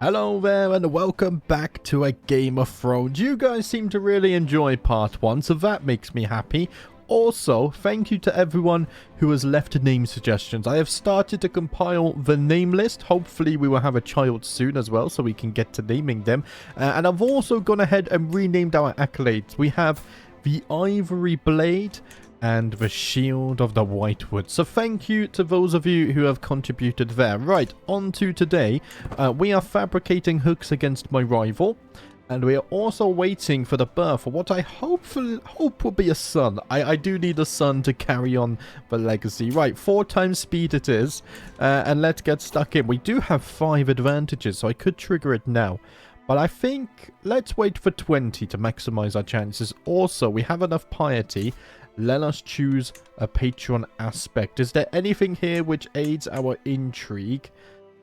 Hello there and welcome back to a Game of Thrones. You guys seem to really enjoy part 1, so that makes me happy. Also, thank you to everyone who has left name suggestions. I have started to compile the name list. Hopefully we will have a child soon as well, so we can get to naming them. And I've also gone ahead and renamed our accolades. We have the Ivory Blade and the Shield of the Whitewood. So thank you to those of you who have contributed there. Right, on to today. We are fabricating hooks against my rival. And we are also waiting for the birth of what I hope will be a son. I do need a son to carry on the legacy. Right, 4 times speed it is. And let's get stuck in. We do have 5 advantages, so I could trigger it now. But I think let's wait for 20 to maximize our chances. Also, we have enough piety. Let us choose a patron aspect. Is there anything here which aids our intrigue?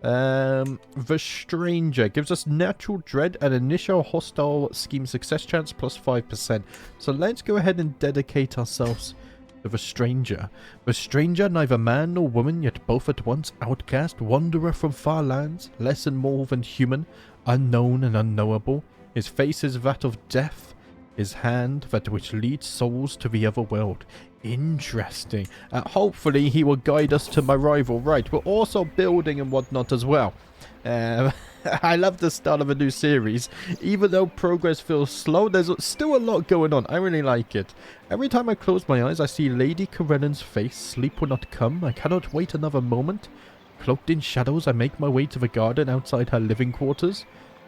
The Stranger gives us natural dread and initial hostile scheme success chance plus 5%. So let's go ahead and dedicate ourselves to the Stranger. The Stranger, neither man nor woman, yet both at once, outcast, wanderer from far lands, less and more than human, unknown and unknowable. His face is that of death. His hand, that which leads souls to the other world. Interesting. Hopefully he will guide us to my rival. Right, we're also building and whatnot as well. I love the start of a new series. Even though progress feels slow, there's still a lot going on. I really like it. Every time I close my eyes, I see Lady Karenna's face. Sleep will not come. I cannot wait another moment. Cloaked in shadows, I make my way to the garden outside her living quarters.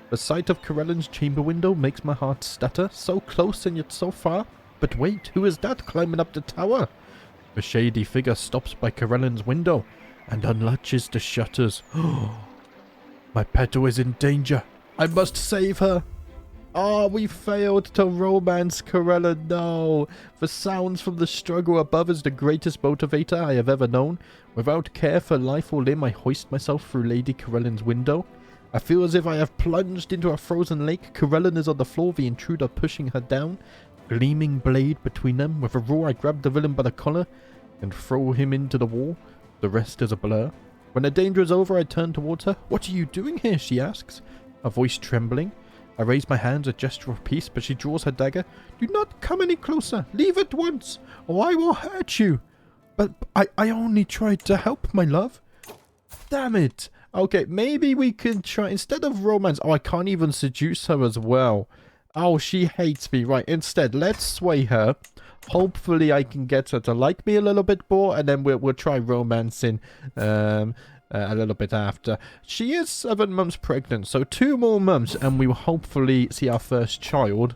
The sight of Corellin's chamber window makes my heart stutter. So close and yet so far. But wait, who is that climbing up the tower? The shady figure stops by Corellin's window and unlatches the shutters. My petal is in danger. I must save her. Ah, we failed to romance Corellin. No. The sounds from the struggle above is the greatest motivator I have ever known. Without care for life or limb, I hoist myself through Lady Corellin's window. I feel as if I have plunged into a frozen lake. Corellin is on the floor, the intruder pushing her down. Gleaming blade between them. With a roar, I grab the villain by the collar and throw him into the wall. The rest is a blur. When the danger is over, I turn towards her. What are you doing here? She asks, her voice trembling. I raise my hands, a gesture of peace, but she draws her dagger. Do not come any closer. Leave at once, or I will hurt you. But I only tried to help, my love. Damn it. Okay, maybe we can try, instead of romance. Oh, I can't even seduce her as well. Oh, she hates me. Right, instead, let's sway her. Hopefully, I can get her to like me a little bit more, and then we'll try romancing a little bit after. She is 7 months pregnant, so 2 more months, and we will hopefully see our first child.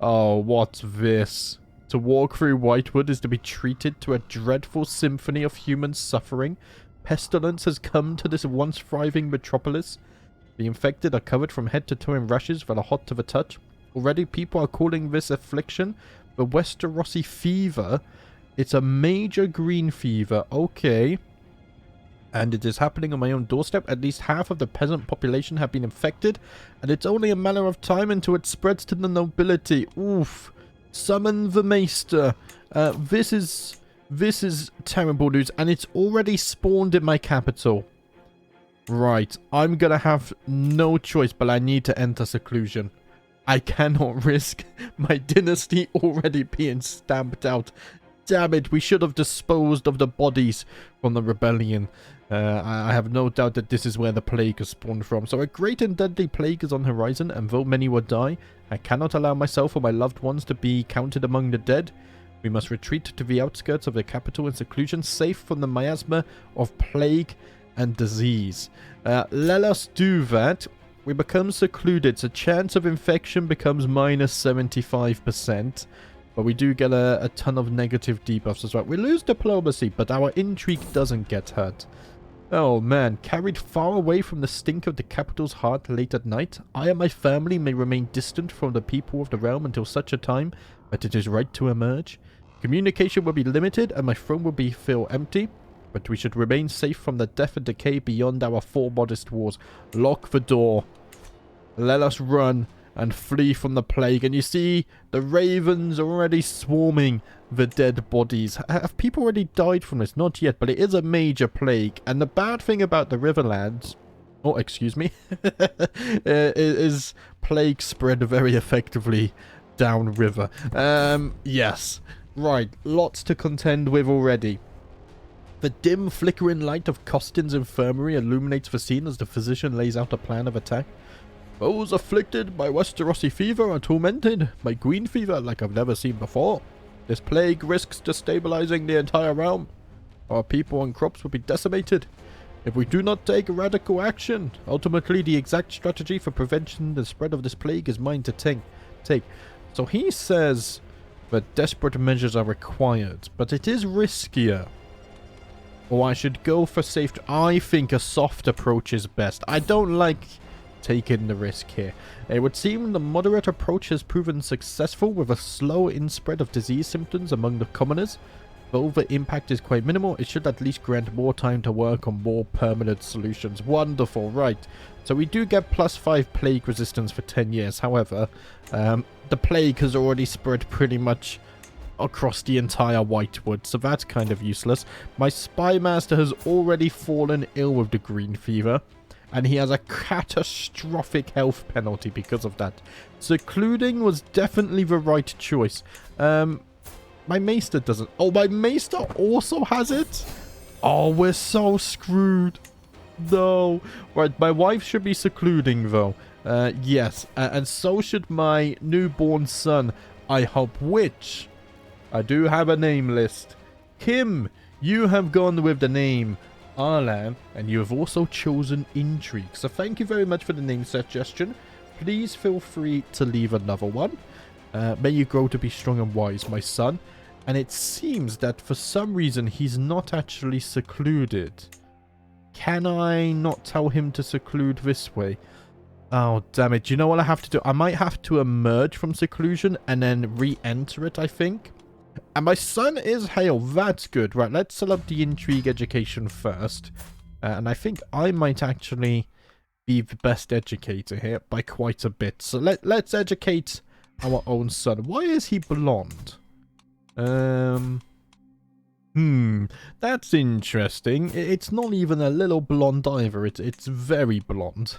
Oh, what's this? To walk through Whitewood is to be treated to a dreadful symphony of human suffering. Pestilence has come to this once thriving metropolis. The infected are covered from head to toe in rashes that are hot to the touch. Already people are calling this affliction the Westerosi fever. It's a major green fever. Okay. And it is happening on my own doorstep. At least half of the peasant population have been infected. And it's only a matter of time until it spreads to the nobility. Oof. Summon the Maester. This is terrible news. And it's already spawned in my capital. Right. I'm going to have no choice, but I need to enter seclusion. I cannot risk my dynasty already being stamped out. Damn it, we should have disposed of the bodies from the rebellion. I have no doubt that this is where the plague has spawned from. So a great and deadly plague is on the horizon, and though many will die, I cannot allow myself or my loved ones to be counted among the dead. We must retreat to the outskirts of the capital in seclusion, safe from the miasma of plague and disease. Let us do that. We become secluded, so chance of infection becomes minus 75%. But we do get a ton of negative debuffs as well. We lose diplomacy, but our intrigue doesn't get hurt. Oh man, carried far away from the stink of the capital's heart late at night, I and my family may remain distant from the people of the realm until such a time that it is right to emerge. Communication will be limited and my throne will feel empty. But we should remain safe from the death and decay beyond our 4 modest walls. Lock the door. Let us run and flee from the plague. And you see, the ravens are already swarming the dead bodies. Have people already died from this? Not yet, but it is a major plague. And the bad thing about the Riverlands Oh, excuse me. Is plague spread very effectively downriver? Yes. Right, lots to contend with already. The dim, flickering light of Costin's infirmary illuminates the scene as the physician lays out a plan of attack. Those afflicted by Westerosi fever are tormented by green fever like I've never seen before. This plague risks destabilizing the entire realm. Our people and crops will be decimated if we do not take radical action. Ultimately, the exact strategy for preventing the spread of this plague is mine to take. So he says that desperate measures are required, but it is riskier. Or I should go for safety. I think a soft approach is best. I don't like taking the risk here. It would seem the moderate approach has proven successful with a slow in-spread of disease symptoms among the commoners. Though the impact is quite minimal, it should at least grant more time to work on more permanent solutions. Wonderful, right. So we do get +5 plague resistance for 10 years. However, the plague has already spread pretty much across the entire Whitewood, so that's kind of useless. My spy master has already fallen ill with the green fever, and he has a catastrophic health penalty because of that. Secluding was definitely the right choice. My maester doesn't. Oh, my maester also has it? Oh, we're so screwed. No. Right, my wife should be secluding, though. Yes, and so should my newborn son, I hope, which I do have a name list. Kim, you have gone with the name Arlan, and you have also chosen Intrigue. So thank you very much for the name suggestion. Please feel free to leave another one. May you grow to be strong and wise, my son. And it seems that for some reason he's not actually secluded. Can I not tell him to seclude this way? Oh, damn it. Do you know what I have to do? I might have to emerge from seclusion and then re-enter it, I think. And my son is Hale. That's good. Right, let's set up the intrigue education first. And I think I might actually be the best educator here by quite a bit. So let's educate our own son. Why is he blonde? That's interesting. It's not even a little blonde either. It's very blonde.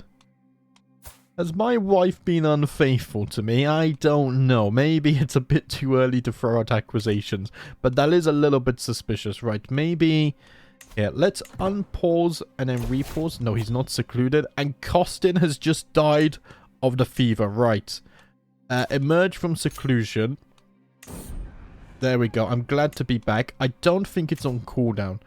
Has my wife been unfaithful to me? I don't know. Maybe it's a bit too early to throw out accusations, but that is a little bit suspicious, right? Maybe... Yeah, let's unpause and then repause. No, he's not secluded. And Costin has just died of the fever, right? Emerge from seclusion. There we go. I'm glad to be back. I don't think it's on cooldown.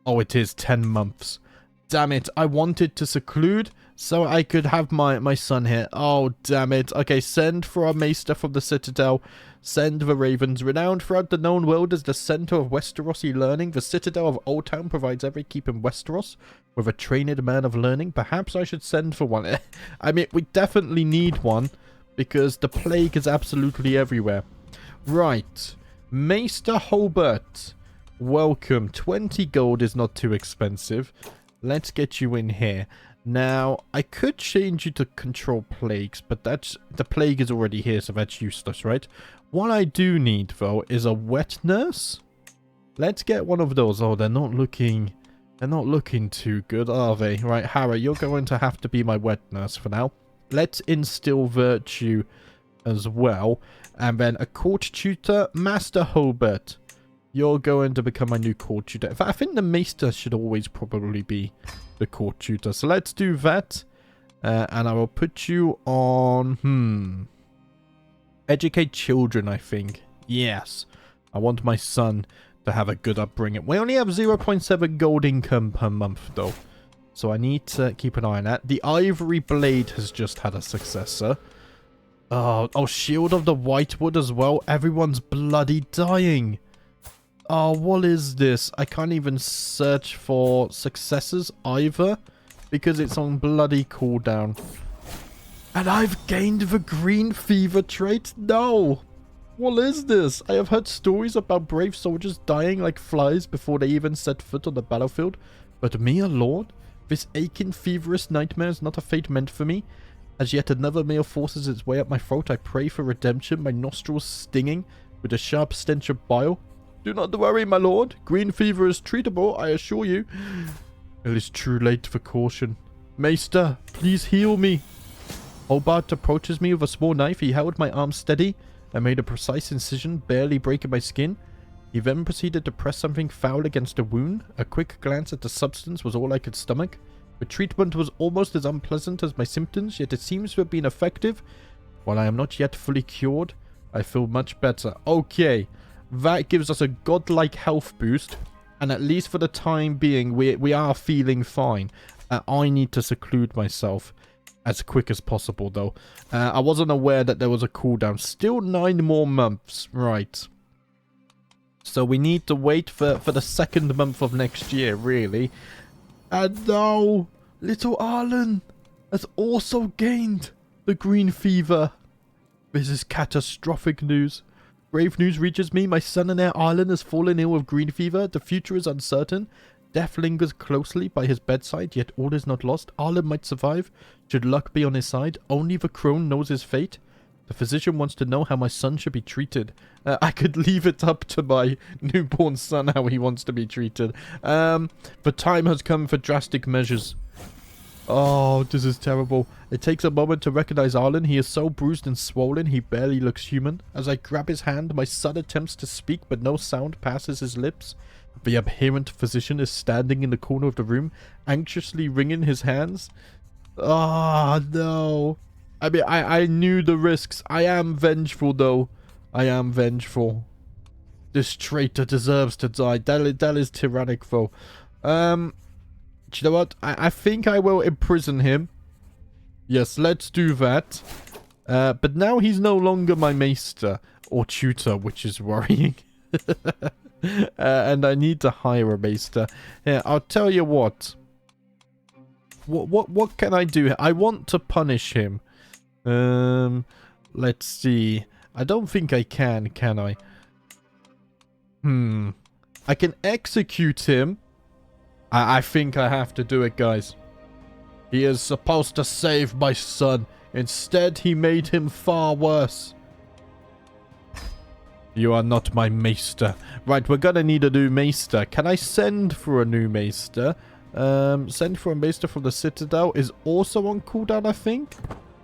Oh, it is 10 months. Damn it. I wanted to seclude so I could have my son here. Oh, damn it. Okay, send for our maester from the Citadel. Send the Ravens. Renowned throughout the known world as the center of Westerosi learning, the Citadel of Old Town provides every keep in Westeros with a trained man of learning. Perhaps I should send for one. I mean, we definitely need one because the plague is absolutely everywhere. Right. Maester Hobart. Welcome. 20 gold is not too expensive. Let's get you in here. Now, I could change you to control plagues, but the plague is already here, so that's useless, right? What I do need, though, is a wet nurse. Let's get one of those. Oh, they're not looking too good, are they? Right, Harry, you're going to have to be my wet nurse for now. Let's instill virtue as well. And then a court tutor, Master Hobart. You're going to become my new court tutor. In fact, I think the maester should always probably be the court tutor. So let's do that. And I will put you on... Educate children, I think. Yes. I want my son to have a good upbringing. We only have 0.7 gold income per month, though. So I need to keep an eye on that. The Ivory Blade has just had a successor. Oh, Shield of the Whitewood as well. Everyone's bloody dying. Oh, what is this? I can't even search for successors either because it's on bloody cooldown. And I've gained the green fever trait? No. What is this? I have heard stories about brave soldiers dying like flies before they even set foot on the battlefield. But me, a lord? This aching, feverish nightmare is not a fate meant for me. As yet another meal forces its way up my throat, I pray for redemption, my nostrils stinging with a sharp stench of bile. Do not worry, my lord. Green fever is treatable, I assure you. It is too late for caution. Maester, please heal me. Hobart approaches me with a small knife. He held my arm steady and made a precise incision, barely breaking my skin. He then proceeded to press something foul against the wound. A quick glance at the substance was all I could stomach. The treatment was almost as unpleasant as my symptoms, yet it seems to have been effective. While I am not yet fully cured, I feel much better. Okay, that gives us a godlike health boost, and at least for the time being, we are feeling fine. I need to seclude myself as quick as possible, though. I wasn't aware that there was a cooldown. Still 9 more months. Right. So we need to wait for the 2nd month of next year, really. And now, little Arlen has also gained the green fever. This is catastrophic news. Grave news reaches me. My son and heir Arlen has fallen ill with green fever. The future is uncertain. Death lingers closely by his bedside, yet all is not lost. Arlen might survive, should luck be on his side. Only the crone knows his fate. The physician wants to know how my son should be treated. I could leave it up to my newborn son how he wants to be treated. The time has come for drastic measures. Oh, this is terrible. It takes a moment to recognize Arlen. He is so bruised and swollen, he barely looks human. As I grab his hand, my son attempts to speak, but no sound passes his lips. The abhorrent physician is standing in the corner of the room, anxiously wringing his hands. Ah, no. I mean, I knew the risks. I am vengeful, though. I am vengeful. This traitor deserves to die. That is tyrannic, though. Do you know what? I think I will imprison him. Yes, let's do that. But now he's no longer my maester or tutor, which is worrying. And I need to hire a maester. Yeah, I'll tell you what. What can I do? I want to punish him. Let's see. I don't think I can I? I can execute him. I think I have to do it, guys. He is supposed to save my son. Instead, he made him far worse. You are not my maester. Right, we're gonna need a new maester. Can I send for a new maester? Send for a maester from the Citadel is also on cooldown, I think.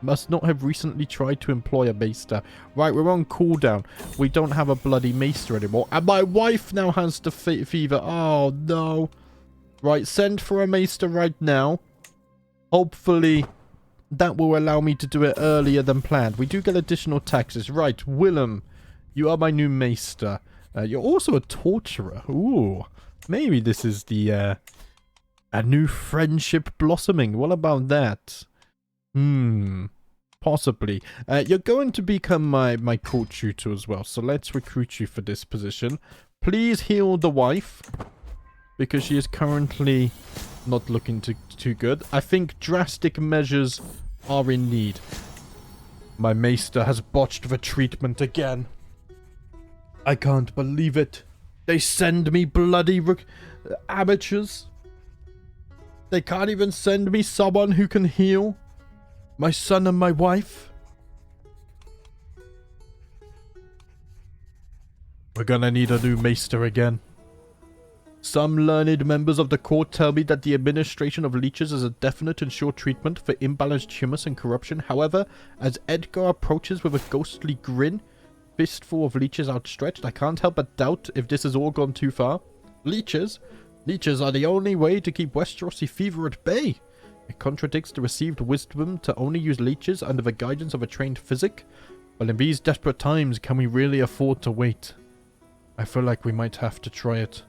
Must not have recently tried to employ a maester. Right, we're on cooldown. We don't have a bloody maester anymore. And my wife now has the fever. Oh, no. Right, send for a maester right now. Hopefully, that will allow me to do it earlier than planned. We do get additional taxes. Right, Willem. You are my new maester. You're also a torturer. Ooh. Maybe this is the, a new friendship blossoming. What about that? Possibly. You're going to become my court tutor as well. So let's recruit you for this position. Please heal the wife. Because she is currently not looking too good. I think drastic measures are in need. My maester has botched the treatment again. I can't believe it. They send me bloody amateurs. They can't even send me someone who can heal my son and my wife. We're gonna need a new maester again. Some learned members of the court tell me that the administration of leeches is a definite and sure treatment for imbalanced humus and corruption. However, as Edgar approaches with a ghostly grin, fistful of leeches outstretched, I can't help but doubt if this has all gone too far. Leeches? Leeches are the only way to keep Westerosi fever at bay. It contradicts the received wisdom to only use leeches under the guidance of a trained physic. But in these desperate times, can we really afford to wait? I feel like we might have to try it.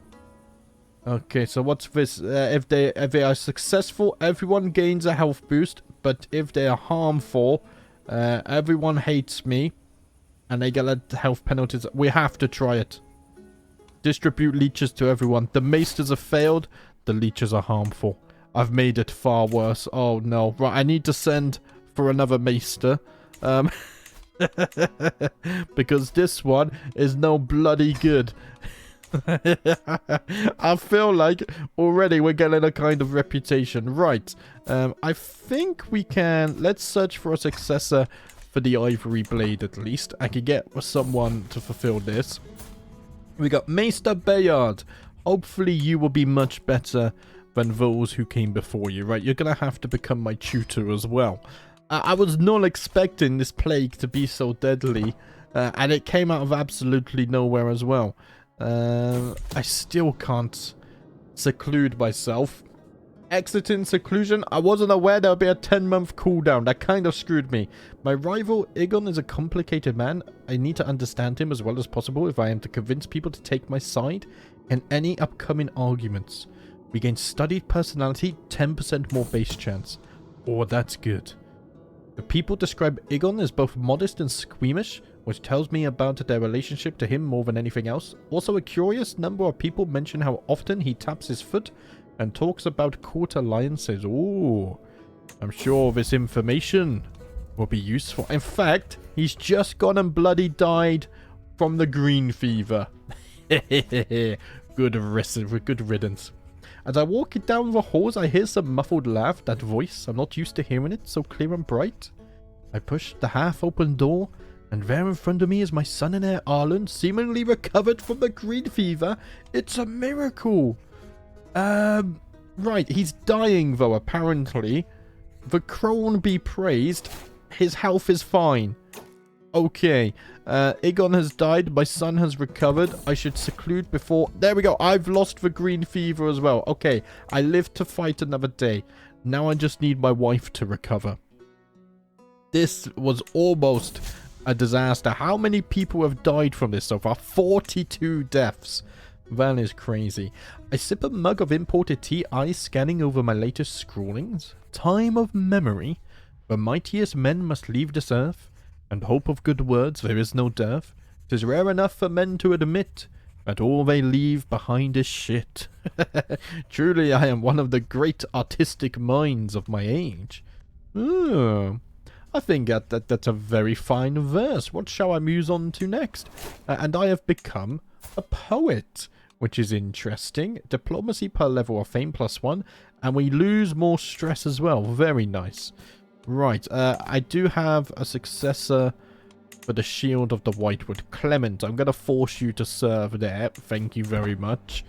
Okay, so what's this? If they are successful, everyone gains a health boost. But if they are harmful, everyone hates me. And they get health penalties. We have to try it. Distribute leeches to everyone. The maesters have failed. The leeches are harmful. I've made it far worse. Oh no. Right, I need to send for another maester. Because this one is no bloody good. I feel like already we're getting a kind of reputation. Right. I think we can... Let's search for a successor for the Ivory Blade at least. I could get someone to fulfill this. We got Maester Bayard. Hopefully you will be much better than those who came before you, right? You're gonna have to become my tutor as well. I was not expecting this plague to be so deadly, and it came out of absolutely nowhere as well. I still can't seclude myself. Exiting seclusion, I wasn't aware there would be a 10-month cooldown. That kind of screwed me. My rival, AGOT, is a complicated man. I need to understand him as well as possible if I am to convince people to take my side in any upcoming arguments. We gain studied personality, 10% more base chance. Oh, that's good. The people describe AGOT as both modest and squeamish, which tells me about their relationship to him more than anything else. Also, a curious number of people mention how often he taps his foot and talks about court alliances. Ooh, I'm sure this information will be useful. In fact, he's just gone and bloody died from the green fever. Good riddance. As I walk down the halls, I hear some muffled laugh. That voice, I'm not used to hearing it so clear and bright. I push the half-open door, and there in front of me is my son and heir Arlen, seemingly recovered from the green fever. It's a miracle. Right, he's dying though, apparently. The crone be praised. His health is fine. Okay, AGOT has died, my son has recovered. I should seclude before... There we go, I've lost the green fever as well. Okay, I live to fight another day. Now I just need my wife to recover. This was almost a disaster. How many people have died from this so far? 42 deaths. That is crazy. I sip a mug of imported tea, eyes scanning over my latest scrawlings. Time of memory. The mightiest men must leave this earth, and hope of good words there is no dearth. 'Tis rare enough for men to admit that all they leave behind is shit. Truly I am one of the great artistic minds of my age. I think that's a very fine verse. What shall I muse on to next? And I have become a poet, which is interesting. Diplomacy per level of fame +1, and we lose more stress as well. Very nice. Right, I do have a successor for the Shield of the Whitewood. Clement, I'm going to force you to serve there. Thank you very much.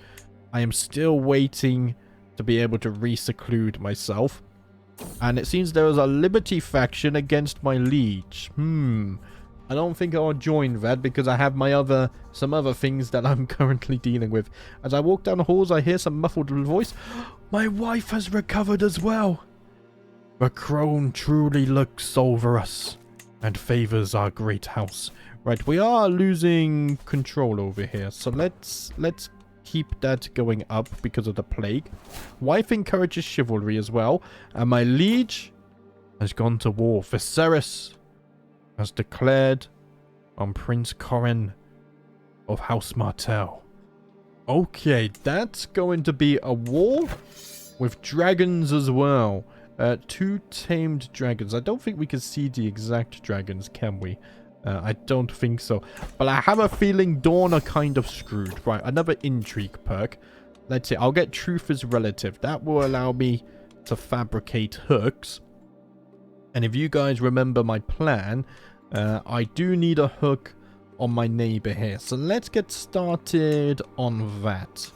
I am still waiting to be able to re-seclude myself. And it seems there is a Liberty faction against my liege. I don't think I'll join that because I have some other things that I'm currently dealing with. As I walk down the halls, I hear some muffled voice. My wife has recovered as well. The crone truly looks over us and favors our great house. Right, we are losing control over here, so let's keep that going up because of the plague. Wife encourages chivalry as well, and my liege has gone to war. Viserys has declared on Prince Corrin of House Martell. Okay, that's going to be a war with dragons as well. 2 tamed dragons. I don't think we can see the exact dragons, can we? I don't think so. But I have a feeling Dawn are kind of screwed. Right, another intrigue perk. Let's see. I'll get Truth is Relative. That will allow me to fabricate hooks. And if you guys remember my plan, I do need a hook on my neighbor here. So let's get started on that.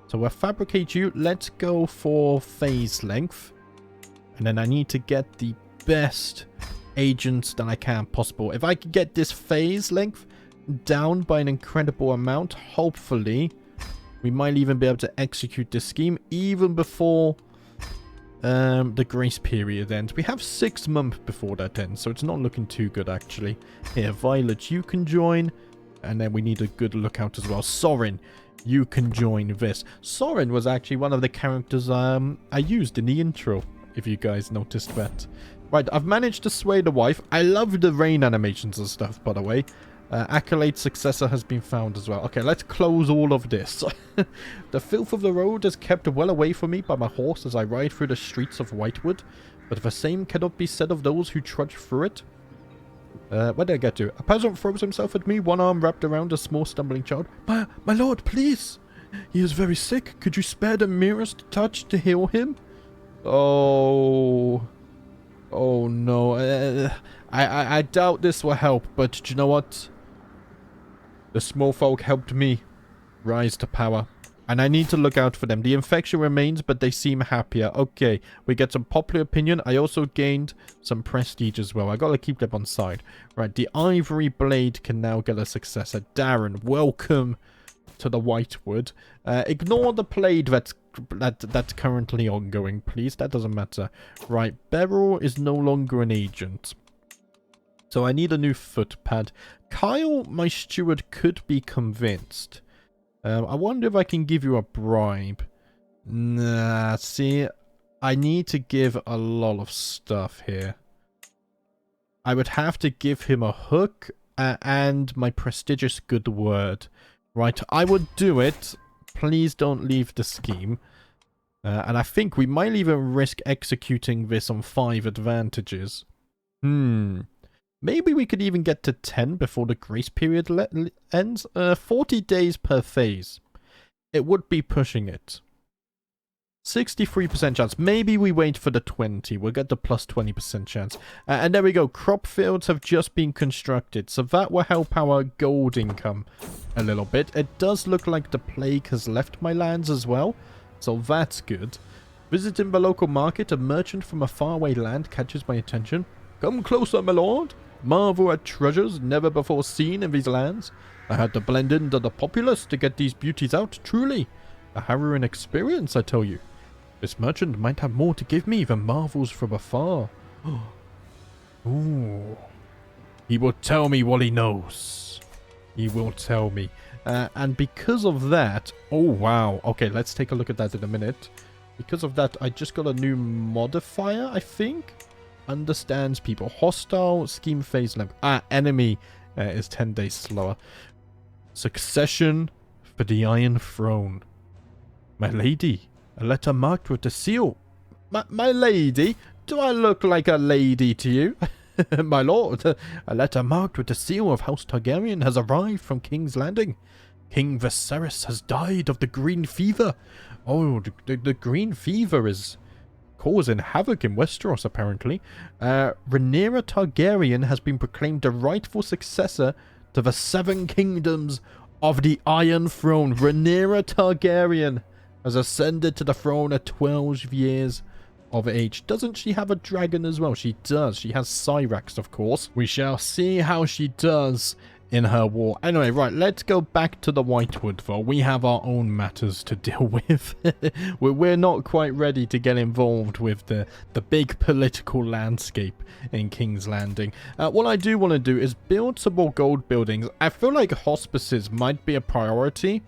So we'll fabricate you. Let's go for phase length. And then I need to get the best agents that I can possible. If I could get this phase length down by an incredible amount, hopefully we might even be able to execute this scheme even before the grace period ends. We have 6 months before that ends, so it's not looking too good actually. Here, Violet, you can join, and then we need a good lookout as well. Sorin, you can join this. Sorin was actually one of the characters I used in the intro, if you guys noticed that. Right, I've managed to sway the wife. I love the rain animations and stuff, by the way. Accolade successor has been found as well. Okay, let's close all of this. The filth of the road is kept well away from me by my horse as I ride through the streets of Whitewood, but the same cannot be said of those who trudge through it. Where did I get to? A peasant throws himself at me, one arm wrapped around a small stumbling child. My lord, please! He is very sick. Could you spare the merest touch to heal him? Oh no. I doubt this will help, but do you know what? The small folk helped me rise to power. And I need to look out for them. The infection remains, but they seem happier. Okay, we get some popular opinion. I also gained some prestige as well. I gotta keep them on side. Right, the Ivory Blade can now get a successor. Darren, welcome to the Whitewood. Ignore the plague that's currently ongoing, please. That doesn't matter. Right, Beryl is no longer an agent. So I need a new footpad. Kyle, my steward, could be convinced. I wonder if I can give you a bribe. Nah, see, I need to give a lot of stuff here. I would have to give him a hook and my prestigious good word. Right, I would do it. Please don't leave the scheme. And I think we might even risk executing this on 5 advantages. Maybe we could even get to 10 before the grace period ends. 40 days per phase. It would be pushing it. 63% chance. Maybe we wait for the 20. We'll get the plus 20% chance. And there we go. Crop fields have just been constructed. So that will help our gold income a little bit. It does look like the plague has left my lands as well. So that's good. Visiting the local market, a merchant from a faraway land catches my attention. Come closer, my lord. Marvel at treasures never before seen in these lands. I had to blend into the populace to get these beauties out, truly. A harrowing experience, I tell you. This merchant might have more to give me than marvels from afar. Ooh. He will tell me what he knows. He will tell me. And because of that... Oh, wow. Okay, let's take a look at that in a minute. Because of that, I just got a new modifier, I think. Understands people. Hostile scheme phase length. Enemy is 10 days slower. Succession for the Iron Throne. My lady, a letter marked with the seal. My lady? Do I look like a lady to you? My lord, a letter marked with the seal of House Targaryen has arrived from King's Landing. King Viserys has died of the green fever. Oh, the green fever is causing havoc in Westeros, apparently. Rhaenyra Targaryen has been proclaimed the rightful successor to the 7 kingdoms of the Iron Throne. Rhaenyra Targaryen has ascended to the throne at 12 years of age. Doesn't she have a dragon as well? She does. She has Cyrax, of course. We shall see how she does in her war. Anyway, right, let's go back to the Whitewood, though. We have our own matters to deal with. We're not quite ready to get involved with the big political landscape in King's Landing. What I do want to do is build some more gold buildings. I feel like hospices might be a priority,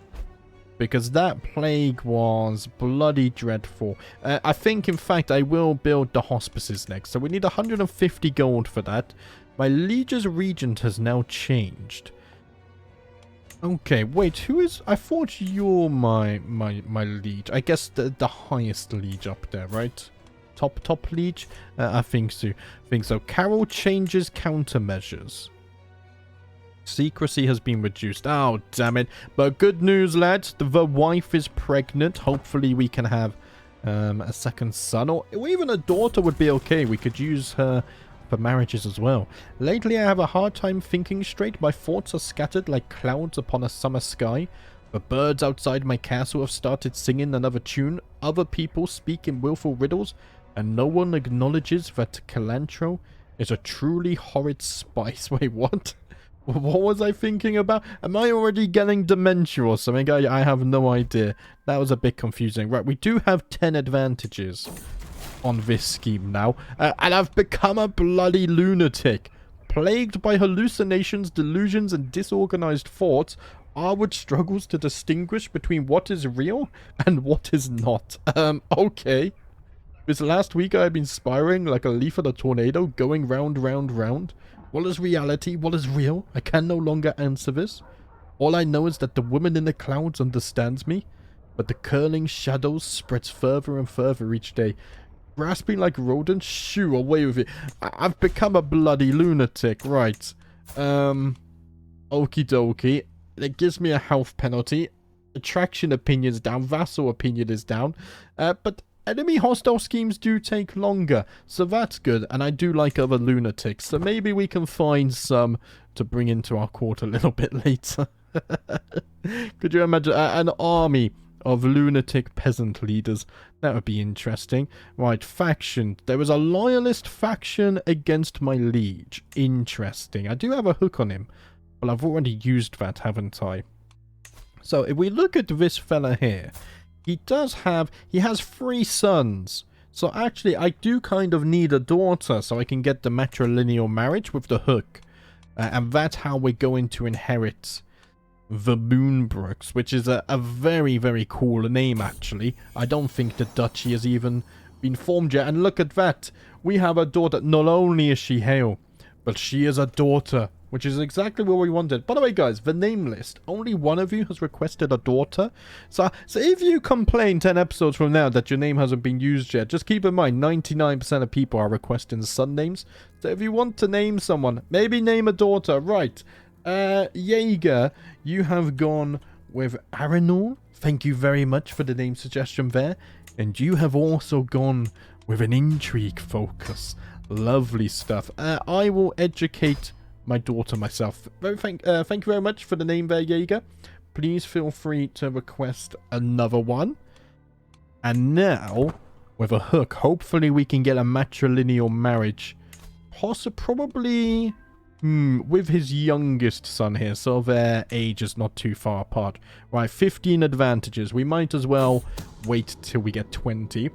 because that plague was bloody dreadful. I think, in fact, I will build the hospices next. So we need 150 gold for that. My liege's regent has now changed. Okay, wait, who is... I thought you're my liege. I guess the highest liege up there, right? Top liege? I think so. Carol changes countermeasures. Secrecy has been reduced. Oh, damn it. But good news, lads. The wife is pregnant. Hopefully we can have a second son. Or even a daughter would be okay. We could use her for marriages as well. Lately I have a hard time thinking straight. My thoughts are scattered like clouds upon a summer sky. The birds outside my castle have started singing another tune. Other people speak in willful riddles. And no one acknowledges that cilantro is a truly horrid spice. Wait, what? What was I thinking about? Am I already getting dementia or something? I have no idea. That was a bit confusing. Right, we do have 10 advantages on this scheme now. And I've become a bloody lunatic. Plagued by hallucinations, delusions, and disorganized thoughts, Arwood struggles to distinguish between what is real and what is not. Okay. This last week I've been spiraling like a leaf of a tornado, going round, round, round. What is reality? What is real? I can no longer answer this. All I know is that the woman in the clouds understands me, but the curling shadows spreads further and further each day. Grasping like rodents, shoo, away with it. I've become a bloody lunatic, right. Okie dokie. It gives me a health penalty. Attraction opinion is down, vassal opinion is down. But enemy hostile schemes do take longer, so that's good, and I do like other lunatics, so maybe we can find some to bring into our court a little bit later. Could you imagine an army of lunatic peasant leaders. That would be interesting. Right, faction. There is a loyalist faction against my liege. Interesting. I do have a hook on him. Well, I've already used that, haven't I? So, if we look at this fella here, he has 3 sons. So, actually, I do kind of need a daughter so I can get the matrilineal marriage with the hook. And that's how we're going to inherit the Moonbrooks, which is a very, very cool name, actually. I don't think the duchy has even been formed yet. And look at that. We have a daughter. Not only is she hale, but she is a daughter, which is exactly what we wanted. By the way, guys, the name list. Only one of you has requested a daughter. So if you complain 10 episodes from now that your name hasn't been used yet, just keep in mind 99% of people are requesting son names. So if you want to name someone, maybe name a daughter. Right. Jaeger, you have gone with Arenal. Thank you very much for the name suggestion there. And you have also gone with an intrigue focus. Lovely stuff. I will educate my daughter myself. Thank you very much for the name there, Jaeger. Please feel free to request another one. And now, with a hook, hopefully we can get a matrilineal marriage. Probably with his youngest son here, so their age is not too far apart. Right, 15 advantages. We might as well wait till we get 20. It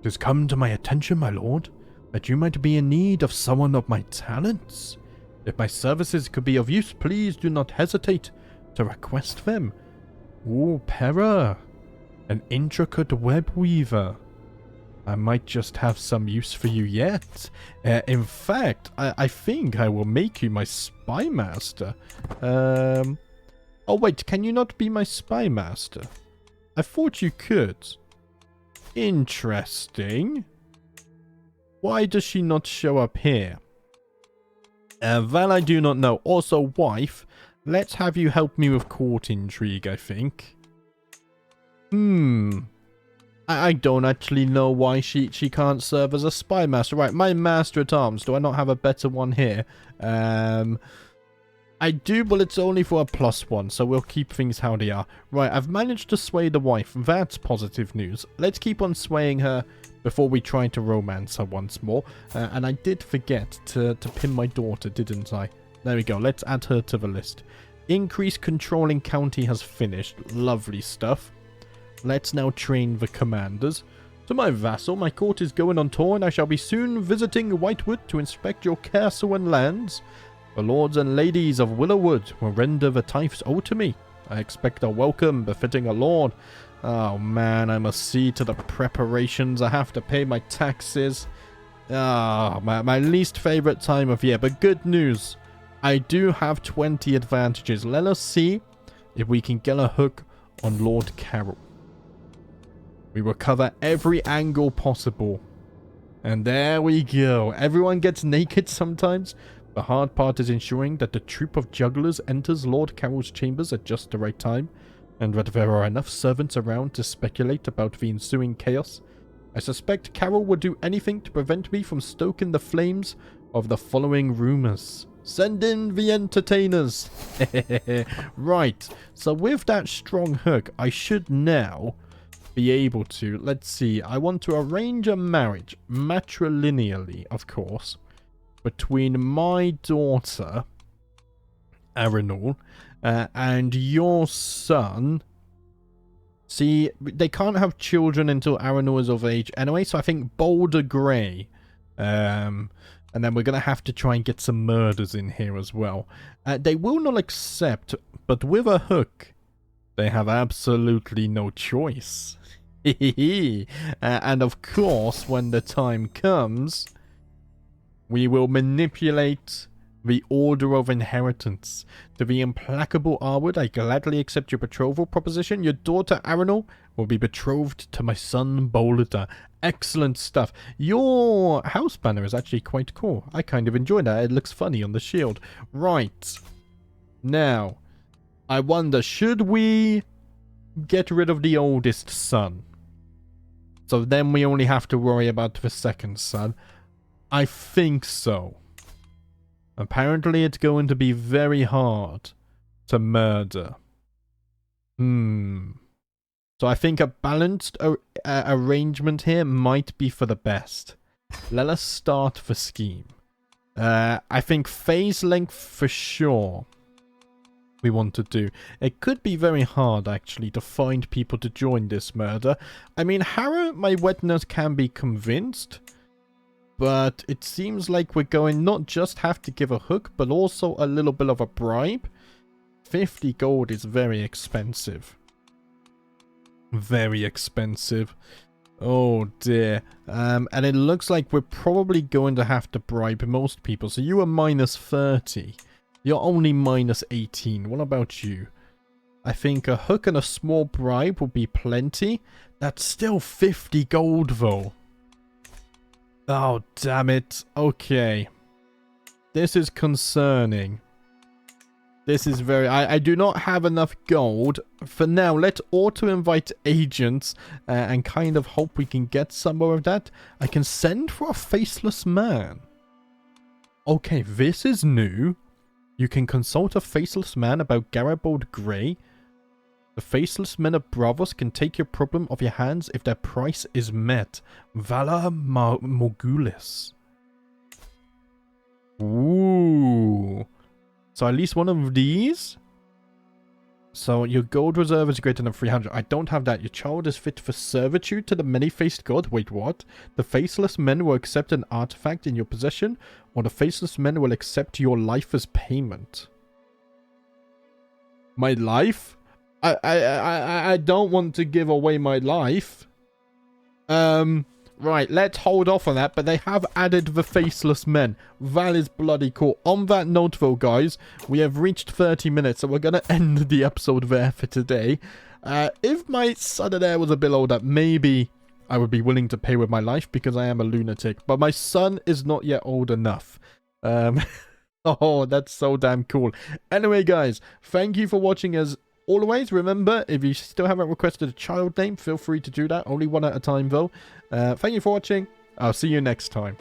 has come to my attention, my lord, that you might be in need of someone of my talents. If my services could be of use, please do not hesitate to request them. Ooh, Pera, an intricate web weaver. I might just have some use for you yet. In fact, I think I will make you my spy master. Oh wait, can you not be my spy master? I thought you could. Interesting. Why does she not show up here? That I do not know. Also, wife, let's have you help me with court intrigue, I think. I don't actually know why she can't serve as a spy master. Right, my master at arms. Do I not have a better one here? I do, but it's only for a +1, so we'll keep things how they are. Right, I've managed to sway the wife. That's positive news. Let's keep on swaying her before we try to romance her once more. And I did forget to pin my daughter, didn't I? There we go. Let's add her to the list. Increase controlling county has finished. Lovely stuff. Let's now train the commanders. To my vassal, my court is going on tour and I shall be soon visiting Whitewood to inspect your castle and lands. The lords and ladies of Willowwood will render the tithes owed to me. I expect a welcome befitting a lord. Oh man, I must see to the preparations. I have to pay my taxes. Ah, my least favorite time of year. But good news, I do have 20 advantages. Let us see if we can get a hook on Lord Carroll. We will cover every angle possible. And there we go. Everyone gets naked sometimes. The hard part is ensuring that the troop of jugglers enters Lord Carroll's chambers at just the right time, and that there are enough servants around to speculate about the ensuing chaos. I suspect Carroll would do anything to prevent me from stoking the flames of the following rumors. Send in the entertainers. Right, so with that strong hook, I should now be able to, let's see, I want to arrange a marriage, matrilineally, of course, between my daughter, Arenal, and your son. See, they can't have children until Arenal is of age anyway, so I think Boulder Grey. And then we're going to have to try and get some murders in here as well. They will not accept, but with a hook, they have absolutely no choice. And of course, when the time comes, we will manipulate the order of inheritance. To the implacable Arwood, I gladly accept your betrothal proposition. Your daughter Arenal will be betrothed to my son Boulder. Excellent stuff. Your house banner is actually quite cool. I kind of enjoy that. It looks funny on the shield. Right. Now, I wonder, should we get rid of the oldest son? So then we only have to worry about the second son. I think so. Apparently it's going to be very hard to murder. So So I think a balanced arrangement here might be for the best. Let us start the scheme. I think phase length for sure we want to do. It could be very hard, actually, to find people to join this murder. I mean, Harrow, my wet nurse, can be convinced, but it seems like we're going not just have to give a hook, but also a little bit of a bribe. 50 gold is very expensive. Very expensive. Oh dear. And it looks like we're probably going to have to bribe most people. So you are minus 30. You're only minus 18. What about you? I think a hook and a small bribe will be plenty. That's still 50 gold though. Oh, damn it. Okay. This is concerning. This is very... I do not have enough gold. For now, let's auto-invite agents and kind of hope we can get some more of that. I can send for a faceless man. Okay, this is new. You can consult a faceless man about Garibaldi Grey. The faceless men of Bravos can take your problem off your hands if their price is met. Vala Mogulis. Ooh. So at least one of these. So your gold reserve is greater than 300. I don't have that. Your child is fit for servitude to the many-faced god. Wait, what? The faceless men will accept an artifact in your possession, or the faceless men will accept your life as payment. My life? I don't want to give away my life. Right, let's hold off on that, but they have added the faceless men. That is bloody cool. On that note, though, guys, we have reached 30 minutes, so we're going to end the episode there for today. If my son and heir was a bit older, maybe I would be willing to pay with my life because I am a lunatic. But my son is not yet old enough. Oh, that's so damn cool. Anyway, guys, thank you for watching as always. Remember, if you still haven't requested a child name, feel free to do that. Only one at a time, though. Thank you for watching. I'll see you next time.